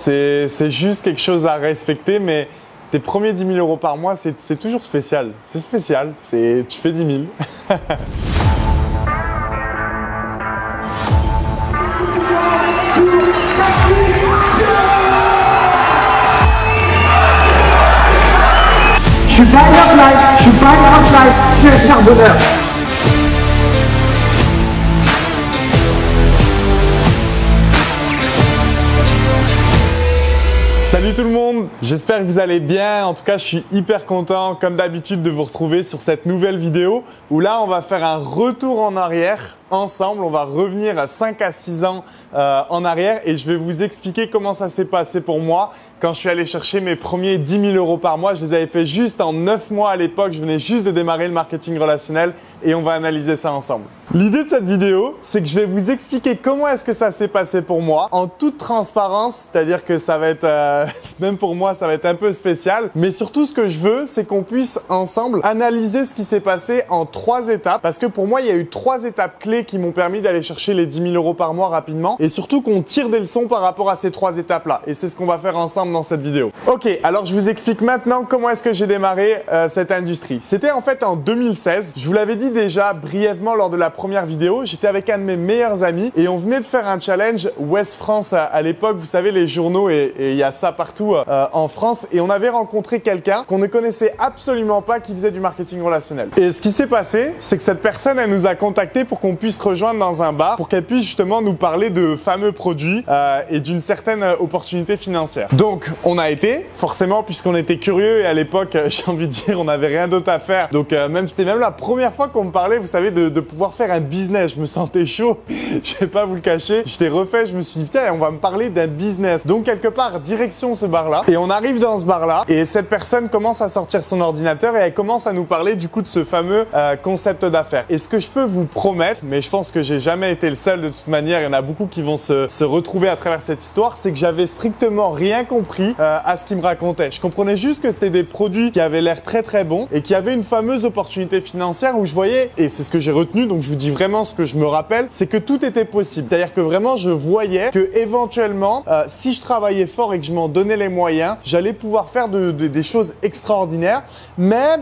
c'est juste quelque chose à respecter, mais tes premiers 10 000 euros par mois, c'est toujours spécial. C'est spécial, tu fais 10 000. Je suis pas une offline, je suis pas une offline, je suis un charbonneur. Salut tout le monde, j'espère que vous allez bien. En tout cas, je suis hyper content, comme d'habitude, de vous retrouver sur cette nouvelle vidéo où là, on va faire un retour en arrière ensemble. On va revenir à 5 à 6 ans en arrière et je vais vous expliquer comment ça s'est passé pour moi quand je suis allé chercher mes premiers 10 000 euros par mois. Je les avais fait juste en 9 mois à l'époque. Je venais juste de démarrer le marketing relationnel et on va analyser ça ensemble. L'idée de cette vidéo, c'est que je vais vous expliquer comment est-ce que ça s'est passé pour moi en toute transparence, c'est-à-dire que ça va être, même pour moi, ça va être un peu spécial. Mais surtout, ce que je veux, c'est qu'on puisse ensemble analyser ce qui s'est passé en 3 étapes. Parce que pour moi, il y a eu 3 étapes clés qui m'ont permis d'aller chercher les 10 000 euros par mois rapidement. Et surtout qu'on tire des leçons par rapport à ces 3 étapes-là. Et c'est ce qu'on va faire ensemble dans cette vidéo. Ok, alors je vous explique maintenant comment est-ce que j'ai démarré cette industrie. C'était en fait en 2016. Je vous l'avais dit déjà brièvement lors de la première vidéo. J'étais avec un de mes meilleurs amis et on venait de faire un challenge Ouest France à l'époque. Vous savez, les journaux et il y a ça partout en France. Et on avait rencontré quelqu'un qu'on ne connaissait absolument pas qui faisait du marketing relationnel. Et ce qui s'est passé, c'est que cette personne, elle nous a contacté pour qu'on puisse rejoindre dans un bar pour qu'elle puisse justement nous parler de fameux produits et d'une certaine opportunité financière. Donc, on a été, forcément, puisqu'on était curieux et à l'époque, j'ai envie de dire, on n'avait rien d'autre à faire. Donc, c'était même la première fois qu'on me parlait, vous savez, de pouvoir faire un business. Je me sentais chaud, je vais pas vous le cacher. J'étais refait, je me suis dit, putain, on va me parler d'un business. Donc, quelque part, direction ce bar-là. Et on arrive dans ce bar-là et cette personne commence à sortir son ordinateur et elle commence à nous parler du coup de ce fameux concept d'affaires. Et ce que je peux vous promettre, mais je pense que j'ai jamais été le seul de toute manière, il y en a beaucoup qui vont se retrouver à travers cette histoire, c'est que j'avais strictement rien compris à ce qu'il me racontait. Je comprenais juste que c'était des produits qui avaient l'air très très bons et qui avaient une fameuse opportunité financière où je voyais, et c'est ce que j'ai retenu, donc je vous dis vraiment ce que je me rappelle, c'est que tout était possible. C'est-à-dire que vraiment je voyais que éventuellement, si je travaillais fort et que je m'en donnais les moyens, j'allais pouvoir faire des choses extraordinaires, mais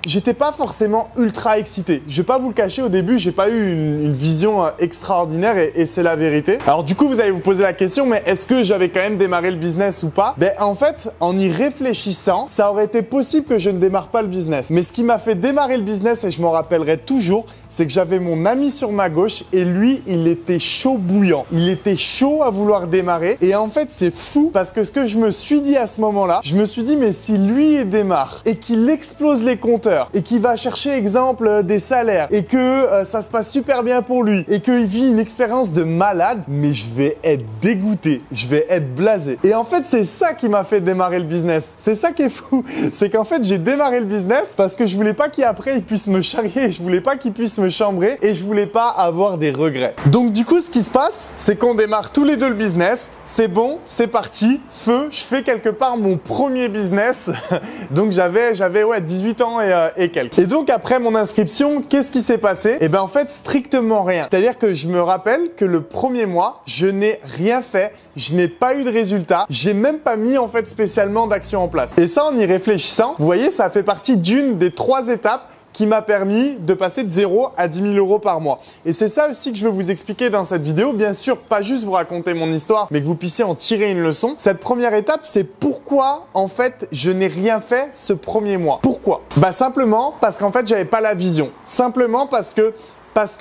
j'étais pas forcément ultra excité. Je vais pas vous le cacher, au début, j'ai pas eu une vision extraordinaire et c'est la vérité. Alors du coup, vous allez vous poser la question, mais est-ce que j'avais quand même démarré le business ou pas? Ben en fait, en y réfléchissant, ça aurait été possible que je ne démarre pas le business. Mais ce qui m'a fait démarrer le business, et je m'en rappellerai toujours, c'est que j'avais mon ami sur ma gauche et lui, il était chaud bouillant. Il était chaud à vouloir démarrer. Et en fait, c'est fou parce que ce que je me suis dit à ce moment-là, je me suis dit, mais si lui il démarre et qu'il explose les compteurs et qu'il va chercher, exemple, des salaires et que ça se passe super bien pour lui et qu'il vit une expérience de malade, mais je vais être dégoûté. Je vais être blasé. Et en fait, c'est ça qui m'a fait démarrer le business. C'est ça qui est fou. C'est qu'en fait, j'ai démarré le business parce que je voulais pas qu'après, il puisse me charrier. Je voulais pas qu'il puisse me chambrer et je voulais pas avoir des regrets. Donc du coup, ce qui se passe, c'est qu'on démarre tous les deux le business. C'est bon, c'est parti, feu. Je fais quelque part mon premier business. Donc j'avais 18 ans et quelques. Et donc après mon inscription, qu'est-ce qui s'est passé? Eh ben en fait, strictement rien. C'est-à-dire que je me rappelle que le premier mois, je n'ai rien fait. Je n'ai pas eu de résultat. J'ai même pas mis en fait spécialement d'action en place. Et ça, en y réfléchissant, vous voyez, ça fait partie d'une des 3 étapes qui m'a permis de passer de 0 à 10 000 euros par mois. Et c'est ça aussi que je veux vous expliquer dans cette vidéo. Bien sûr, pas juste vous raconter mon histoire, mais que vous puissiez en tirer une leçon. Cette première étape, c'est pourquoi, en fait, je n'ai rien fait ce premier mois. Pourquoi? Bah, simplement parce qu'en fait, j'avais pas la vision. Simplement parce que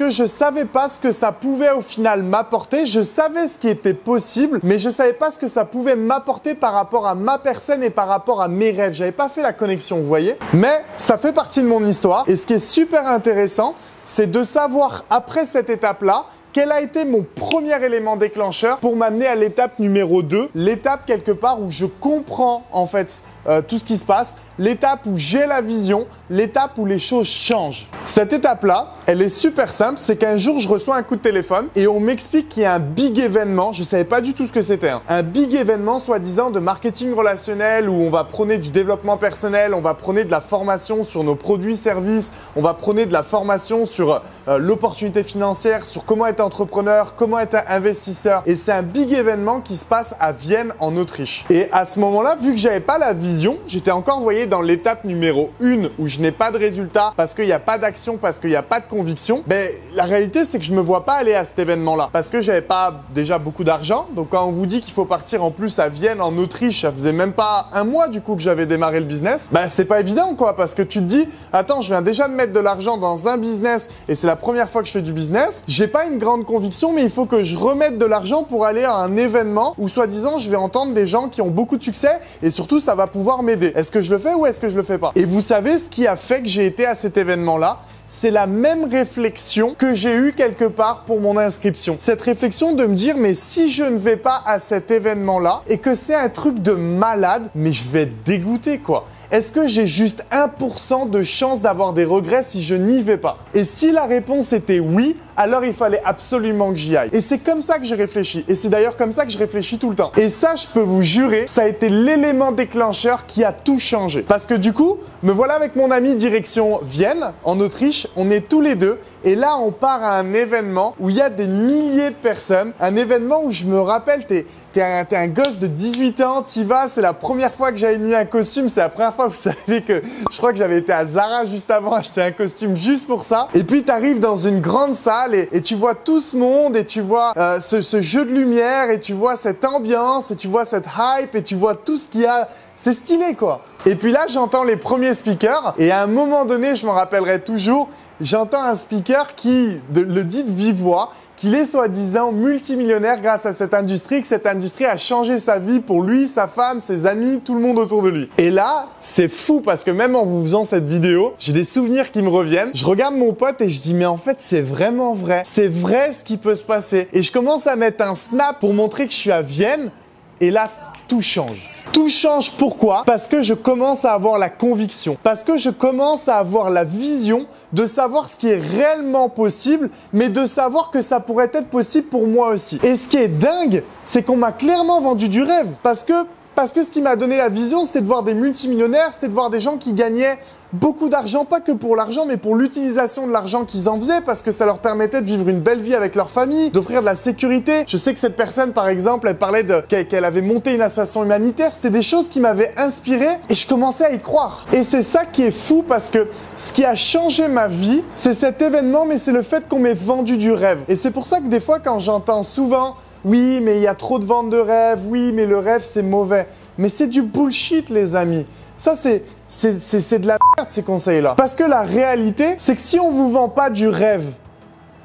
je savais pas ce que ça pouvait au final m'apporter. Je savais ce qui était possible, mais je savais pas ce que ça pouvait m'apporter par rapport à ma personne et par rapport à mes rêves. J'avais pas fait la connexion, vous voyez. Mais ça fait partie de mon histoire. Et ce qui est super intéressant, c'est de savoir après cette étape-là, quel a été mon premier élément déclencheur pour m'amener à l'étape numéro 2, l'étape quelque part où je comprends en fait tout ce qui se passe, l'étape où j'ai la vision, l'étape où les choses changent. Cette étape-là, elle est super simple, c'est qu'un jour je reçois un coup de téléphone et on m'explique qu'il y a un big événement, je ne savais pas du tout ce que c'était, un big événement soi-disant de marketing relationnel où on va prôner du développement personnel, on va prôner de la formation sur nos produits, services, on va prôner de la formation sur l'opportunité financière, sur comment être être entrepreneur, comment être un investisseur. Et c'est un big événement qui se passe à Vienne en Autriche. Et à ce moment-là, vu que j'avais pas la vision, j'étais encore envoyé dans l'étape numéro 1 où je n'ai pas de résultat parce qu'il n'y a pas d'action, parce qu'il n'y a pas de conviction. Ben, la réalité, c'est que je me vois pas aller à cet événement-là parce que j'avais pas déjà beaucoup d'argent. Donc quand on vous dit qu'il faut partir en plus à Vienne en Autriche, ça faisait même pas un mois du coup que j'avais démarré le business. Ben, c'est pas évident quoi, parce que tu te dis, attends, je viens déjà de mettre de l'argent dans un business et c'est la première fois que je fais du business. J'ai pas une grande conviction, mais il faut que je remette de l'argent pour aller à un événement où soi-disant je vais entendre des gens qui ont beaucoup de succès et surtout ça va pouvoir m'aider. Est-ce que je le fais ou est-ce que je le fais pas? Et vous savez ce qui a fait que j'ai été à cet événement-là? C'est la même réflexion que j'ai eue quelque part pour mon inscription. Cette réflexion de me dire, mais si je ne vais pas à cet événement-là et que c'est un truc de malade, mais je vais être dégoûté quoi. Est-ce que j'ai juste 1% de chance d'avoir des regrets si je n'y vais pas? Et si la réponse était oui, alors il fallait absolument que j'y aille. Et c'est comme ça que j'ai réfléchi. Et c'est d'ailleurs comme ça que je réfléchis tout le temps. Et ça, je peux vous jurer, ça a été l'élément déclencheur qui a tout changé. Parce que du coup, me voilà avec mon ami direction Vienne, en Autriche. On est tous les deux. Et là, on part à un événement où il y a des milliers de personnes. Un événement où je me rappelle, t'es un gosse de 18 ans, t'y vas, c'est la première fois que j'avais mis un costume, c'est la première fois, vous savez que je crois que j'avais été à Zara juste avant, acheter un costume juste pour ça. Et puis t'arrives dans une grande salle et tu vois tout ce monde et tu vois ce jeu de lumière et tu vois cette ambiance et tu vois cette hype et tu vois tout ce qu'il y a. C'est stylé quoi. Et puis là, j'entends les premiers speakers et à un moment donné, je m'en rappellerai toujours, j'entends un speaker qui le dit de vive voix, qu'il est soi-disant multimillionnaire grâce à cette industrie, que cette industrie a changé sa vie pour lui, sa femme, ses amis, tout le monde autour de lui. Et là, c'est fou parce que même en vous faisant cette vidéo, j'ai des souvenirs qui me reviennent. Je regarde mon pote et je dis mais en fait c'est vraiment vrai. C'est vrai ce qui peut se passer. Et je commence à mettre un snap pour montrer que je suis à Vienne et là, tout change. Tout change pourquoi? Parce que je commence à avoir la conviction, parce que je commence à avoir la vision de savoir ce qui est réellement possible, mais de savoir que ça pourrait être possible pour moi aussi. Et ce qui est dingue, c'est qu'on m'a clairement vendu du rêve, parce que ce qui m'a donné la vision, c'était de voir des multimillionnaires, c'était de voir des gens qui gagnaient beaucoup d'argent, pas que pour l'argent, mais pour l'utilisation de l'argent qu'ils en faisaient, parce que ça leur permettait de vivre une belle vie avec leur famille, d'offrir de la sécurité. Je sais que cette personne, par exemple, elle parlait qu'elle avait monté une association humanitaire. C'était des choses qui m'avaient inspiré et je commençais à y croire. Et c'est ça qui est fou parce que ce qui a changé ma vie, c'est cet événement, mais c'est le fait qu'on m'ait vendu du rêve. Et c'est pour ça que des fois, quand j'entends souvent « Oui, mais il y a trop de ventes de rêves. Oui, mais le rêve, c'est mauvais. » Mais c'est du bullshit, les amis. Ça, c'est de la merde, ces conseils-là. Parce que la réalité, c'est que si on vous vend pas du rêve,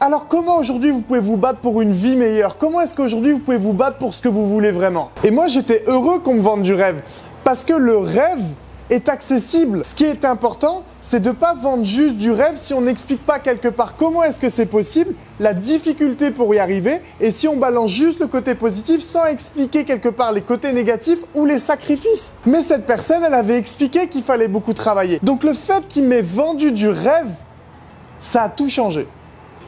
alors comment aujourd'hui vous pouvez vous battre pour une vie meilleure? Comment est-ce qu'aujourd'hui vous pouvez vous battre pour ce que vous voulez vraiment? Et moi, j'étais heureux qu'on me vende du rêve. Parce que le rêve est accessible. Ce qui est important, c'est de ne pas vendre juste du rêve si on n'explique pas quelque part comment est-ce que c'est possible, la difficulté pour y arriver, et si on balance juste le côté positif sans expliquer quelque part les côtés négatifs ou les sacrifices. Mais cette personne, elle avait expliqué qu'il fallait beaucoup travailler. Donc le fait qu'il m'ait vendu du rêve, ça a tout changé.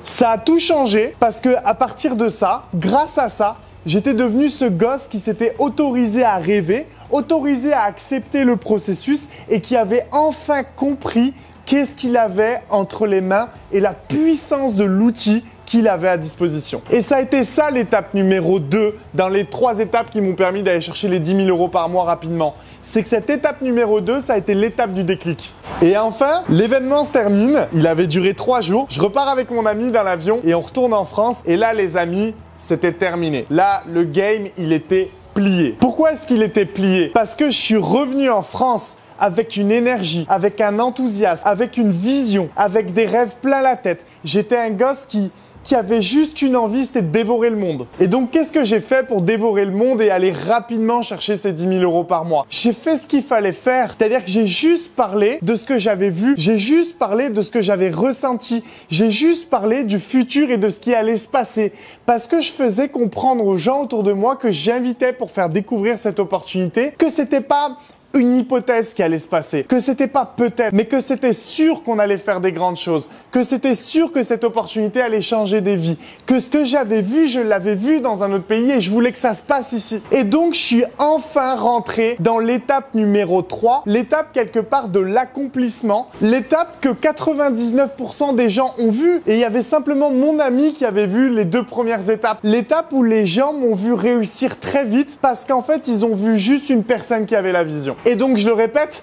Ça a tout changé parce que à partir de ça, grâce à ça, j'étais devenu ce gosse qui s'était autorisé à rêver, autorisé à accepter le processus et qui avait enfin compris qu'est-ce qu'il avait entre les mains et la puissance de l'outil qu'il avait à disposition. Et ça a été ça l'étape numéro 2 dans les 3 étapes qui m'ont permis d'aller chercher les 10 000 € par mois rapidement. C'est que cette étape numéro 2, ça a été l'étape du déclic. Et enfin, l'événement se termine. Il avait duré 3 jours. Je repars avec mon ami dans l'avion et on retourne en France. Et là, les amis, c'était terminé. Là, le game, il était plié. Pourquoi est-ce qu'il était plié? Parce que je suis revenu en France avec une énergie, avec un enthousiasme, avec une vision, avec des rêves plein la tête. J'étais un gosse qui avait juste une envie, c'était de dévorer le monde. Et donc, qu'est-ce que j'ai fait pour dévorer le monde et aller rapidement chercher ces 10 000 € par mois? J'ai fait ce qu'il fallait faire. C'est-à-dire que j'ai juste parlé de ce que j'avais vu. J'ai juste parlé de ce que j'avais ressenti. J'ai juste parlé du futur et de ce qui allait se passer. Parce que je faisais comprendre aux gens autour de moi que j'invitais pour faire découvrir cette opportunité, que c'était pas une hypothèse qui allait se passer, que c'était pas peut-être, mais que c'était sûr qu'on allait faire des grandes choses, que c'était sûr que cette opportunité allait changer des vies, que ce que j'avais vu, je l'avais vu dans un autre pays et je voulais que ça se passe ici. Et donc, je suis enfin rentré dans l'étape numéro 3, l'étape quelque part de l'accomplissement, l'étape que 99% des gens ont vue. Et il y avait simplement mon ami qui avait vu les 2 premières étapes. L'étape où les gens m'ont vu réussir très vite parce qu'en fait, ils ont vu juste une personne qui avait la vision. Et donc, je le répète,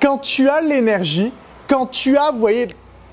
quand tu as l'énergie, quand tu as, vous voyez,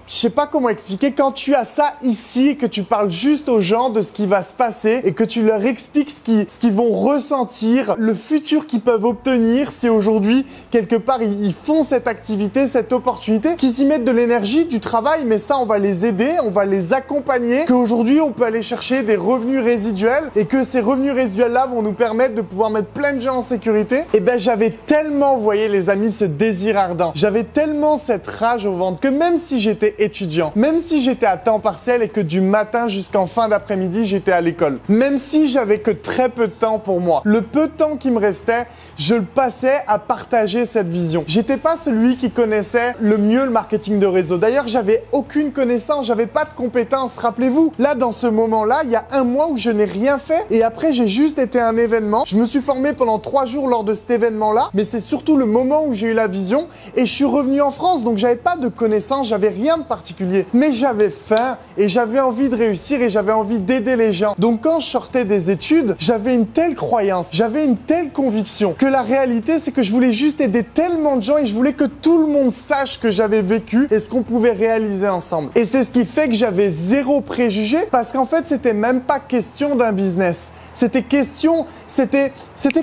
je sais pas comment expliquer, quand tu as ça ici et que tu parles juste aux gens de ce qui va se passer et que tu leur expliques ce qu'ils vont ressentir, le futur qu'ils peuvent obtenir si aujourd'hui, quelque part, ils font cette activité, cette opportunité, qu'ils y mettent de l'énergie, du travail, mais ça, on va les aider, on va les accompagner, qu'aujourd'hui, on peut aller chercher des revenus résiduels et que ces revenus résiduels-là vont nous permettre de pouvoir mettre plein de gens en sécurité. Et ben, j'avais tellement, vous voyez, les amis, ce désir ardent. J'avais tellement cette rage au ventre que même si j'étais étudiant, même si j'étais à temps partiel et que du matin jusqu'en fin d'après-midi, j'étais à l'école, même si j'avais que très peu de temps pour moi, le peu de temps qui me restait, je le passais à partager cette vision. J'étais pas celui qui connaissait le mieux le marketing de réseau. D'ailleurs, j'avais aucune connaissance, j'avais pas de compétences. Rappelez-vous, là, dans ce moment-là, il y a un mois où je n'ai rien fait et après, j'ai juste été à un événement. Je me suis formé pendant 3 jours lors de cet événement-là, mais c'est surtout le moment où j'ai eu la vision et je suis revenu en France, donc j'avais pas de connaissances, j'avais rien de particulier, mais j'avais faim et j'avais envie de réussir et j'avais envie d'aider les gens. Donc quand je sortais des études, j'avais une telle croyance, j'avais une telle conviction que la réalité c'est que je voulais juste aider tellement de gens et je voulais que tout le monde sache que j'avais vécu et ce qu'on pouvait réaliser ensemble. Et c'est ce qui fait que j'avais zéro préjugé parce qu'en fait c'était même pas question d'un business. C'était question, c'était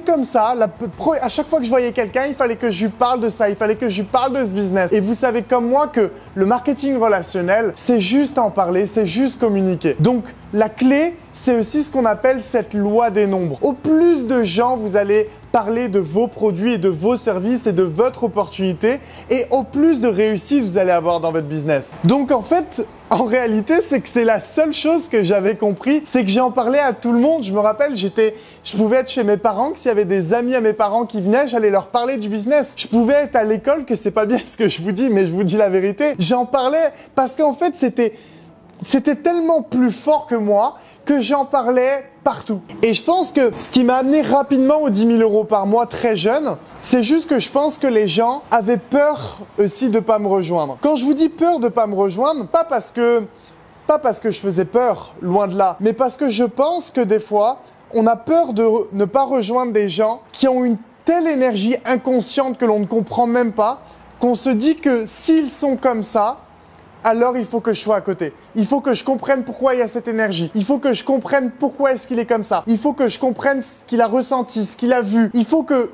comme ça. À chaque fois que je voyais quelqu'un, il fallait que je lui parle de ça, il fallait que je lui parle de ce business. Et vous savez comme moi que le marketing relationnel, c'est juste en parler, c'est juste communiquer. Donc, la clé, c'est aussi ce qu'on appelle cette loi des nombres. Au plus de gens, vous allez parler de vos produits et de vos services et de votre opportunité et au plus de réussite vous allez avoir dans votre business. Donc, en fait, en réalité, c'est que c'est la seule chose que j'avais compris, c'est que j'en parlais à tout le monde. Je me rappelle, je pouvais être chez mes parents, que s'il y avait des amis à mes parents qui venaient, j'allais leur parler du business. Je pouvais être à l'école, que c'est pas bien ce que je vous dis, mais je vous dis la vérité. J'en parlais parce qu'en fait, c'était tellement plus fort que moi que j'en parlais partout. Et je pense que ce qui m'a amené rapidement aux 10 000 € par mois très jeune, c'est juste que je pense que les gens avaient peur aussi de pas me rejoindre. Quand je vous dis peur de pas me rejoindre, pas parce que je faisais peur, loin de là, mais parce que je pense que des fois, on a peur de ne pas rejoindre des gens qui ont une telle énergie inconsciente que l'on ne comprend même pas, qu'on se dit que s'ils sont comme ça, alors il faut que je sois à côté. Il faut que je comprenne pourquoi il y a cette énergie. Il faut que je comprenne pourquoi est-ce qu'il est comme ça. Il faut que je comprenne ce qu'il a ressenti, ce qu'il a vu. Il faut que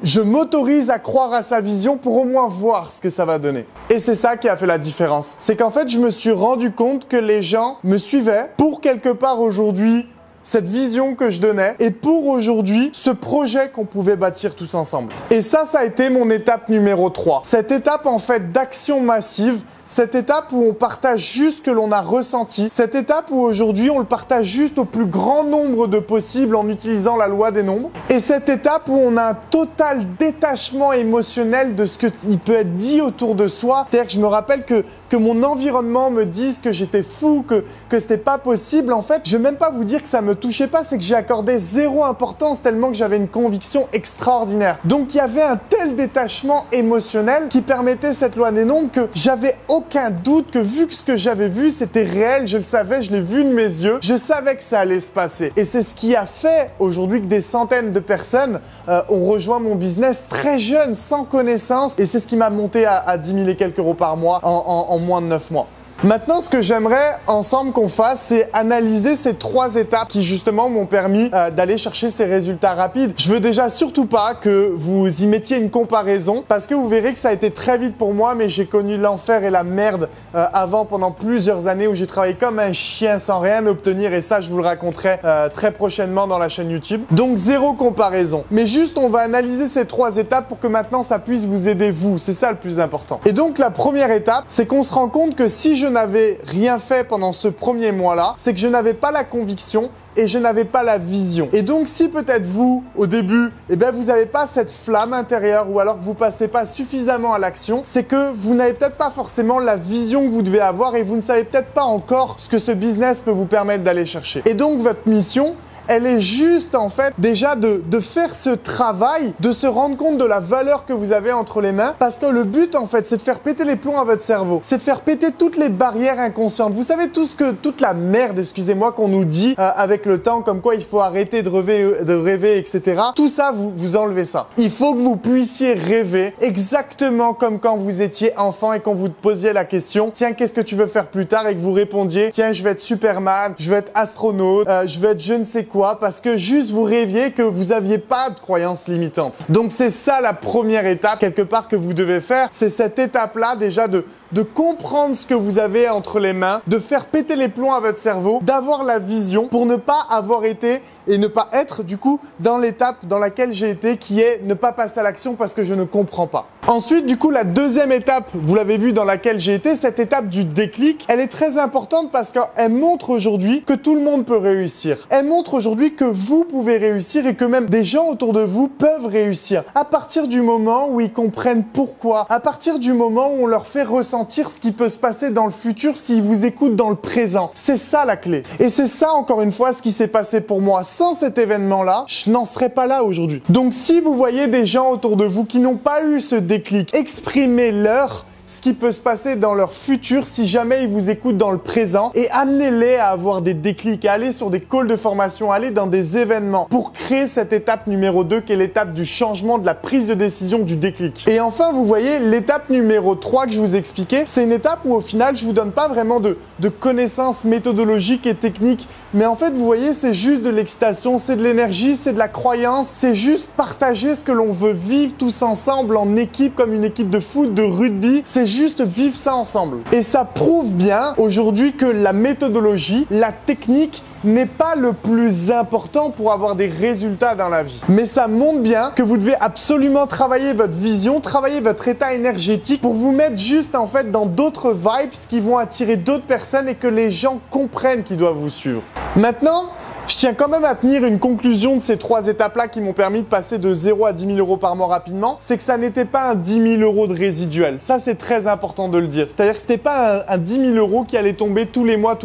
je m'autorise à croire à sa vision pour au moins voir ce que ça va donner. Et c'est ça qui a fait la différence. C'est qu'en fait, je me suis rendu compte que les gens me suivaient pour quelque part aujourd'hui cette vision que je donnais et pour aujourd'hui, ce projet qu'on pouvait bâtir tous ensemble. Et ça a été mon étape numéro 3. Cette étape en fait d'action massive, cette étape où on partage juste ce que l'on a ressenti, cette étape où aujourd'hui on le partage juste au plus grand nombre de possibles en utilisant la loi des nombres, et cette étape où on a un total détachement émotionnel de ce qui peut être dit autour de soi. C'est-à-dire que je me rappelle que mon environnement me dise que j'étais fou, que c'était pas possible. En fait, je vais même pas vous dire que ça me touchait pas, c'est que j'ai accordé zéro importance tellement que j'avais une conviction extraordinaire. Donc il y avait un tel détachement émotionnel qui permettait cette loi des nombres que j'avais aucun doute que vu que ce que j'avais vu c'était réel, je le savais, je l'ai vu de mes yeux, je savais que ça allait se passer. Et c'est ce qui a fait aujourd'hui que des centaines de personnes ont rejoint mon business très jeune, sans connaissance, et c'est ce qui m'a monté à 10 000 et quelques euros par mois en moins de 9 mois. Maintenant, ce que j'aimerais ensemble qu'on fasse, c'est analyser ces 3 étapes qui justement m'ont permis d'aller chercher ces résultats rapides. Je veux déjà surtout pas que vous y mettiez une comparaison parce que vous verrez que ça a été très vite pour moi, mais j'ai connu l'enfer et la merde avant pendant plusieurs années où j'ai travaillé comme un chien sans rien obtenir et ça, je vous le raconterai très prochainement dans la chaîne YouTube. Donc, zéro comparaison. Mais juste, on va analyser ces 3 étapes pour que maintenant, ça puisse vous aider vous. C'est ça le plus important. Et donc, la première étape, c'est qu'on se rend compte que si je je n'avais rien fait pendant ce premier mois-là, c'est que je n'avais pas la conviction et je n'avais pas la vision. Et donc, si peut-être vous, au début, vous n'avez pas cette flamme intérieure ou alors que vous passez pas suffisamment à l'action, c'est que vous n'avez peut-être pas forcément la vision que vous devez avoir et vous ne savez peut-être pas encore ce que ce business peut vous permettre d'aller chercher. Et donc, votre mission, elle est juste en fait déjà de faire ce travail, de se rendre compte de la valeur que vous avez entre les mains, parce que le but en fait c'est de faire péter les plombs à votre cerveau, c'est de faire péter toutes les barrières inconscientes. Vous savez toute la merde, excusez-moi, qu'on nous dit avec le temps, comme quoi il faut arrêter de rêver, etc. Tout ça, vous enlevez ça. Il faut que vous puissiez rêver exactement comme quand vous étiez enfant et qu'on vous posiez la question, tiens, qu'est-ce que tu veux faire plus tard, et que vous répondiez, tiens, je vais être Superman, je vais être astronaute, je vais être je ne sais quoi. Parce que juste vous rêviez, que vous aviez pas de croyances limitantes. Donc c'est ça la première étape quelque part que vous devez faire. C'est cette étape-là déjà de comprendre ce que vous avez entre les mains, de faire péter les plombs à votre cerveau, d'avoir la vision pour ne pas avoir été et ne pas être du coup dans l'étape dans laquelle j'ai été, qui est ne pas passer à l'action parce que je ne comprends pas. Ensuite, du coup, la deuxième étape, vous l'avez vu, dans laquelle j'ai été, cette étape du déclic, elle est très importante parce qu'elle montre aujourd'hui que tout le monde peut réussir. Elle montre aujourd'hui que vous pouvez réussir et que même des gens autour de vous peuvent réussir. À partir du moment où ils comprennent pourquoi, à partir du moment où on leur fait ressentir ce qui peut se passer dans le futur s'ils vous écoutent dans le présent. C'est ça la clé. Et c'est ça, encore une fois, ce qui s'est passé pour moi. Sans cet événement-là, je n'en serais pas là aujourd'hui. Donc, si vous voyez des gens autour de vous qui n'ont pas eu ce déclic, exprimez-leur ce qui peut se passer dans leur futur si jamais ils vous écoutent dans le présent, et amenez-les à avoir des déclics, à aller sur des calls de formation, à aller dans des événements pour créer cette étape numéro 2 qui est l'étape du changement, de la prise de décision, du déclic. Et enfin, vous voyez, l'étape numéro 3 que je vous expliquais, c'est une étape où au final, je vous donne pas vraiment de connaissances méthodologiques et techniques, mais en fait, vous voyez, c'est juste de l'excitation, c'est de l'énergie, c'est de la croyance, c'est juste partager ce que l'on veut vivre tous ensemble en équipe, comme une équipe de foot, de rugby. C'est juste vivre ça ensemble. Et ça prouve bien aujourd'hui que la méthodologie, la technique n'est pas le plus important pour avoir des résultats dans la vie. Mais ça montre bien que vous devez absolument travailler votre vision, travailler votre état énergétique pour vous mettre juste en fait dans d'autres vibes qui vont attirer d'autres personnes et que les gens comprennent qu'ils doivent vous suivre. Maintenant, je tiens quand même à tenir une conclusion de ces 3 étapes-là qui m'ont permis de passer de 0 à 10 000 euros par mois rapidement. C'est que ça n'était pas un 10 000 euros de résiduel. Ça, c'est très important de le dire. C'est-à-dire que c'était pas un 10 000 euros qui allait tomber tous les mois.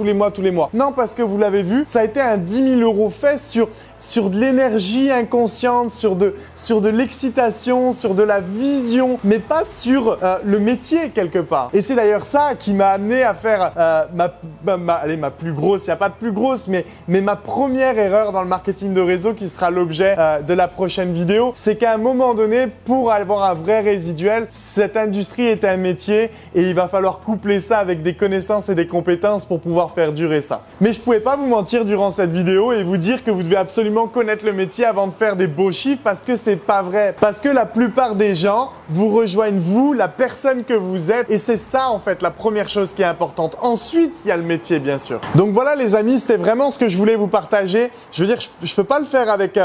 Non, parce que vous l'avez vu, ça a été un 10 000 euros fait sur de l'énergie inconsciente, sur de l'excitation, sur de la vision, mais pas sur le métier quelque part. Et c'est d'ailleurs ça qui m'a amené à faire ma plus grosse, il n'y a pas de plus grosse, mais ma première erreur dans le marketing de réseau qui sera l'objet de la prochaine vidéo, c'est qu'à un moment donné, pour avoir un vrai résiduel, cette industrie est un métier et il va falloir coupler ça avec des connaissances et des compétences pour pouvoir faire durer ça. Mais je pouvais pas vous mentir durant cette vidéo et vous dire que vous devez absolument connaître le métier avant de faire des beaux chiffres, parce que c'est pas vrai. Parce que la plupart des gens vous rejoignent vous, la personne que vous êtes, et c'est ça en fait la première chose qui est importante. Ensuite, il y a le métier bien sûr. Donc voilà les amis, c'était vraiment ce que je voulais vous partager. Je veux dire, je peux pas le faire avec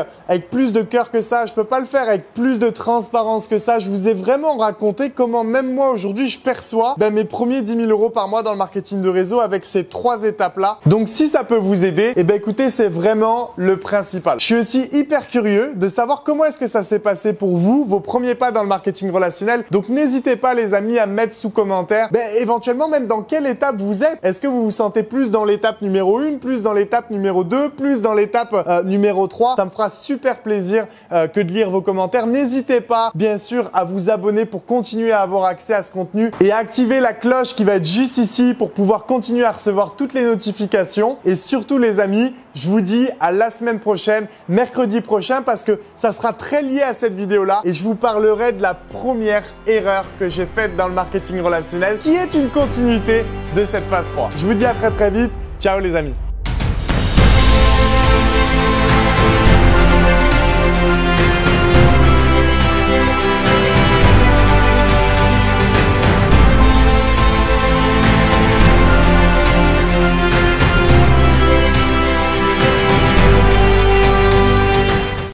plus de cœur que ça, je peux pas le faire avec plus de transparence que ça. Je vous ai vraiment raconté comment même moi aujourd'hui je perçois mes premiers 10 000 euros par mois dans le marketing de réseau avec ces 3 étapes-là. Donc si ça peut vous aider, écoutez, c'est vraiment le principal. Je suis aussi hyper curieux de savoir comment est-ce que ça s'est passé pour vous, vos premiers pas dans le marketing relationnel. Donc n'hésitez pas les amis à mettre sous commentaire, éventuellement même dans quelle étape vous êtes. Est-ce que vous vous sentez plus dans l'étape numéro 1, plus dans l'étape numéro 2, plus dans l'étape numéro 3. Ça me fera super plaisir que de lire vos commentaires. N'hésitez pas, bien sûr, à vous abonner pour continuer à avoir accès à ce contenu et à activer la cloche qui va être juste ici pour pouvoir continuer à recevoir toutes les notifications. Et surtout, les amis, je vous dis à la semaine prochaine, mercredi prochain, parce que ça sera très lié à cette vidéo-là et je vous parlerai de la première erreur que j'ai faite dans le marketing relationnel qui est une continuité de cette phase 3. Je vous dis à très vite. Ciao les amis.